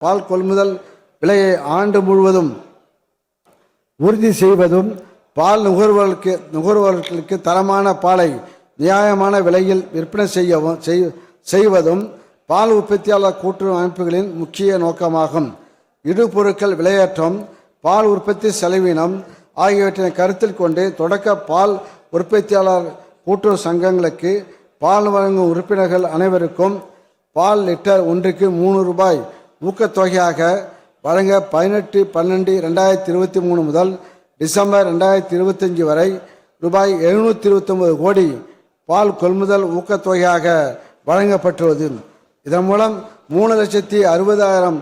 பால் கொள்முதல் விலையை ஆண்டு முழுவதும் உறுதி செய்வதும், பால் நுகர்வோர்களுக்கு தரமான பாலை நியாயமான விலையில் விற்பனை செய்வதும் பால் உற்பத்தியாளர் கூட்டுறவு அமைப்புகளின் முக்கிய நோக்கமாகும். இடுபொருட்கள் விலையேற்றம், பால் உற்பத்தி செலவினம் ஆகியவற்றை கருத்தில் கொண்டு தொடக்க பால் உற்பத்தியாளர் கூட்டுறவு சங்கங்களுக்கு பால் வழங்கும் உறுப்பினர்கள் அனைவருக்கும் பால் லிட்டர் ஒன்றுக்கு 3 ரூபாய் ஊக்கத்தொகையாக வழங்க 18/12/2023 முதல் டிசம்பர் 2025 வரை ரூபாய் 729 கோடி பால் கொள்முதல் ஊக்கத்தொகையாக வழங்கப்பட்டுள்ளது. இதன் மூலம் 3,60,000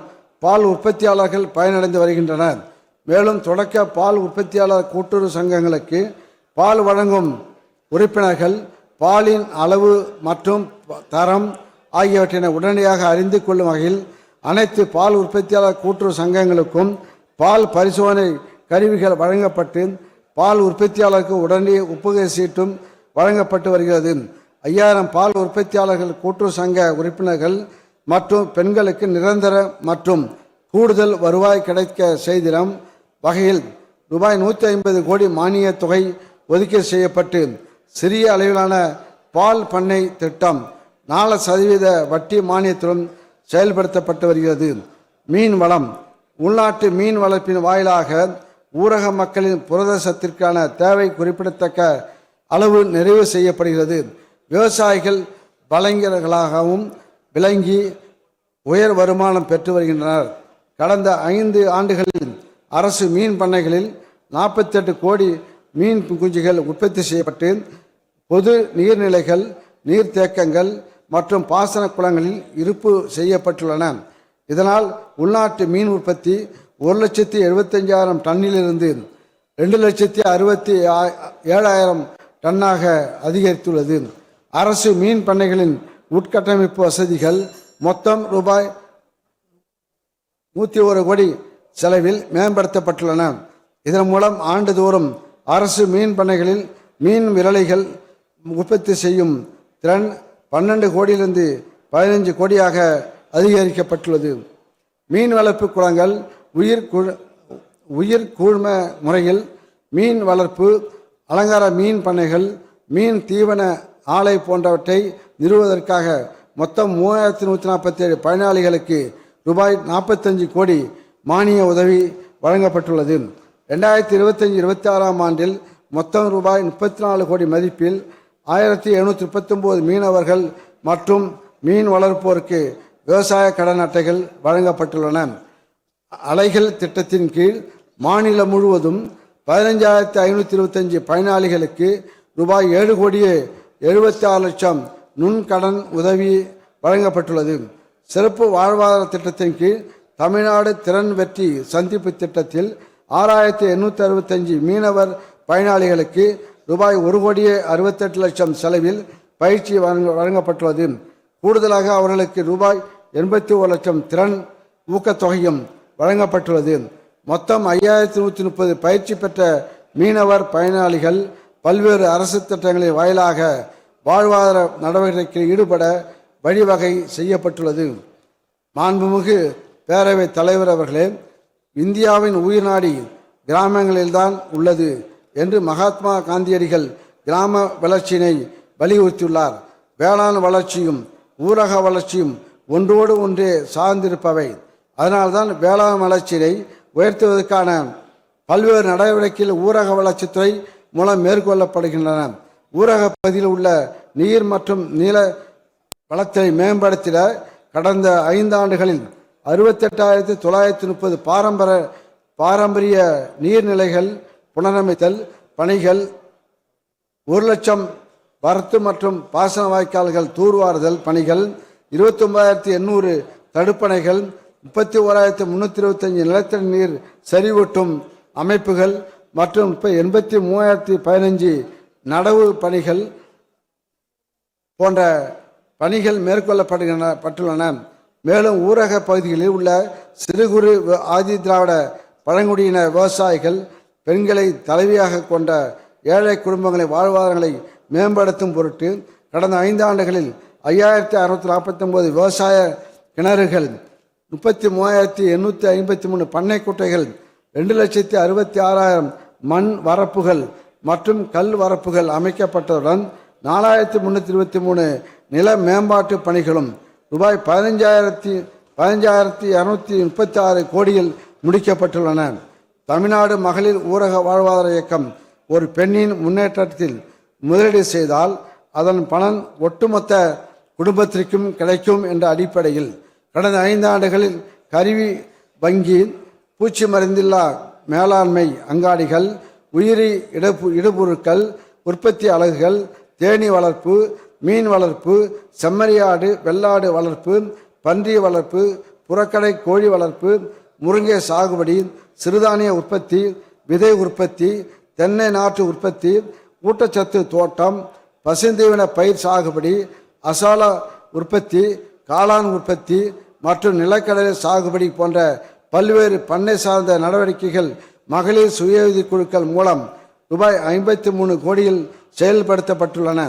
பால் உற்பத்தியாளர்கள் பயனடைந்து வருகின்றனர். மேலும் தொடக்க பால் உற்பத்தியாளர் கூட்டுறவு சங்கங்களுக்கு பால் வழங்கும் உறுப்பினர்கள் பாலின் அளவு மற்றும் தரம் ஆகியவற்றினை உடனடியாக அறிந்து கொள்ளும் வகையில் அனைத்து பால் உற்பத்தியாளர் கூட்டுறவு சங்கங்களுக்கும் பால் பரிசோதனை கருவிகள் வழங்கப்பட்டு பால் உற்பத்தியாளருக்கு உடனடி ஒப்புகை சீட்டும் வழங்கப்பட்டு வருகிறது. 5000 பால் உற்பத்தியாளர்கள் கூட்டுறவு சங்க உறுப்பினர்கள் மற்றும் பெண்களுக்கு நிரந்தர மற்றும் கூடுதல் வருவாய் கிடைக்க செய்திடும் வகையில் ரூபாய் 150 கோடி மானிய தொகை ஒதுக்கீடு செய்யப்பட்டு சிறிய அளவிலான பால் பண்ணை திட்டம் 4% வட்டி மானியத்துடன் செயல்படுத்தப்பட்டு வருகிறது. மீன் வளம், உள்நாட்டு மீன் வளர்ப்பின் வாயிலாக ஊரக மக்களின் புரத சத்திற்கான தேவை குறிப்பிடத்தக்க அளவு நிறைவு செய்யப்படுகிறது. விவசாயிகள் வலைஞர்களாகவும் விளங்கி உயர் வருமானம் பெற்று வருகின்றனர். கடந்த 5 ஆண்டுகளில் அரசு மீன் பண்ணைகளில் 48 கோடி மீன் குஞ்சுகள் உற்பத்தி செய்யப்பட்டு பொது நீர்நிலைகள், நீர்த்தேக்கங்கள் மற்றும் பாசன குளங்களில் இருப்பு செய்யப்பட்டுள்ளன. இதனால் உள்நாட்டு மீன் உற்பத்தி 1,75,000 டன்னிலிருந்து 2,67,000 டன்னாக அதிகரித்துள்ளது. அரசு மீன் பண்ணைகளின் உட்கட்டமைப்பு வசதிகள் மொத்தம் ரூபாய் 101 கோடி செலவில் மேம்படுத்தப்பட்டுள்ளன. இதன் மூலம் ஆண்டுதோறும் அரசு மீன் பண்ணைகளில் மீன் விரலைகள் உற்பத்தி செய்யும் திறன் 12 கோடியிலிருந்து 15 கோடியாக அதிகரிக்கப்பட்டுள்ளது. மீன் வளர்ப்பு குளங்கள் உயிர் கூழ்ம முறையில் மீன் வளர்ப்பு, அலங்கார மீன் பண்ணைகள், மீன் தீவன ஆலை போன்றவற்றை நிறுவுவதற்காக மொத்தம் 3147 பயனாளிகளுக்கு ரூபாய் 45 கோடி மானிய உதவி வழங்கப்பட்டுள்ளது. 2025-26 ஆண்டில் மொத்தம் ரூபாய் 34 கோடி மதிப்பில் 1739 மீனவர்கள் மற்றும் மீன் வளர்ப்போருக்கு விவசாய கடன் அட்டைகள் வழங்கப்பட்டுள்ளன. அலைகள் திட்டத்தின் கீழ் மாநிலம் முழுவதும் 15,525 பயனாளிகளுக்கு ரூபாய் 7 கோடியே 76 லட்சம் நுண்கடன் உதவி வழங்கப்பட்டுள்ளது. சிறப்பு வாழ்வாதார திட்டத்தின் கீழ் தமிழ்நாடு திறன் வெற்றி சந்திப்பு திட்டத்தில் 6,865 மீனவர் பயனாளிகளுக்கு ரூபாய் 1 கோடியே 68 லட்சம் செலவில் பயிற்சி வழங்கப்பட்டுள்ளது. கூடுதலாக அவர்களுக்கு ரூபாய் 81 லட்சம் திறன் ஊக்கத்தொகையும் வழங்கப்பட்டுள்ளது. மொத்தம் 5,130 பயிற்சி பெற்ற மீனவர் பயனாளிகள் பல்வேறு அரசு திட்டங்களின் வாயிலாக வாழ்வாதார நடவடிக்கைகளில் ஈடுபட வழிவகை செய்யப்பட்டுள்ளது. மாண்புமிகு பேரவைத் தலைவர் அவர்களே, இந்தியாவின் உயிர்நாடி கிராமங்களில்தான் உள்ளது என்று மகாத்மா காந்தியடிகள் கிராம வளர்ச்சியினை வலியுறுத்தியுள்ளார். வேளாண் வளர்ச்சியும் ஊரக வளர்ச்சியும் ஒன்றோடு ஒன்றே சார்ந்திருப்பவை. அதனால்தான் வேளாண் வளர்ச்சியை உயர்த்துவதற்கான பல்வேறு நடவடிக்கைகள் ஊரக வளர்ச்சித்துறை மூலம் மேற்கொள்ளப்படுகின்றன. ஊரக பகுதியில் உள்ள நீர் மற்றும் நில வளத்தை மேம்படுத்திட கடந்த 5 ஆண்டுகளில் 68,930 பாரம்பரிய நீர்நிலைகள் புனரமைத்தல் பணிகள், 1,00,000 வரத்து மற்றும் பாசன வாய்க்கால்கள் தூர்வாறுதல் பணிகள், 29,800 தடுப்பணைகள், 31,325 நிலத்தடி நீர் செறிவூட்டும் அமைப்புகள் மற்றும் 83,015 நடவு பணிகள் போன்ற பணிகள் மேற்கொள்ளப்பட்டுள்ளன. மேலும் ஊரக பகுதிகளில் உள்ள சிறு குறு ஆதி திராவிட பழங்குடியின விவசாயிகள், பெண்களை தலைவியாக கொண்ட ஏழை குடும்பங்களின் வாழ்வாதாரங்களை மேம்படுத்தும் பொருட்டு கடந்த 5 ஆண்டுகளில் 5,649 விவசாய கிணறுகள் 33,853 பண்ணை குட்டைகள், 2,66,000 மண் வரப்புகள் மற்றும் கல் வரப்புகள் அமைக்கப்பட்டதுடன் 4,323 நில மேம்பாட்டு பணிகளும் ரூபாய் 15,236 கோடியில் முடிக்கப்பட்டுள்ளன. தமிழ்நாடு மகளிர் ஊரக வாழ்வாதார இயக்கம் ஒரு பெண்ணின் முன்னேற்றத்தில் முதலீடு செய்தால் அதன் பலன் ஒட்டுமொத்த குடும்பத்திற்கும் கிடைக்கும் என்ற அடிப்படையில் கடந்த 5 ஆண்டுகளில் கருவி வங்கி, பூச்சி மருந்தில்லா மேலாண்மை அங்காடிகள், உயிரி இடுபொருட்கள் உற்பத்தி அலகுகள், தேனீ வளர்ப்பு, மீன் வளர்ப்பு, செம்மறியாடு வெள்ளாடு வளர்ப்பு, பன்றி வளர்ப்பு, புறக்கடை கோழி வளர்ப்பு, முருங்கை சாகுபடி, சிறுதானிய உற்பத்தி, விதை உற்பத்தி, தென்னை நாற்று உற்பத்தி, ஊட்டச்சத்து தோட்டம், பசுந்தீவன பயிர் சாகுபடி, அசாலா உற்பத்தி, காளான் உற்பத்தி மற்றும் நிலக்கடலை சாகுபடி போன்ற பல்வேறு பண்ணை சார்ந்த நடவடிக்கைகள் மகளிர் சுய உதவிக் குழுக்கள் மூலம் ரூபாய் 53 கோடியில் செயல்படுத்தப்பட்டுள்ளன.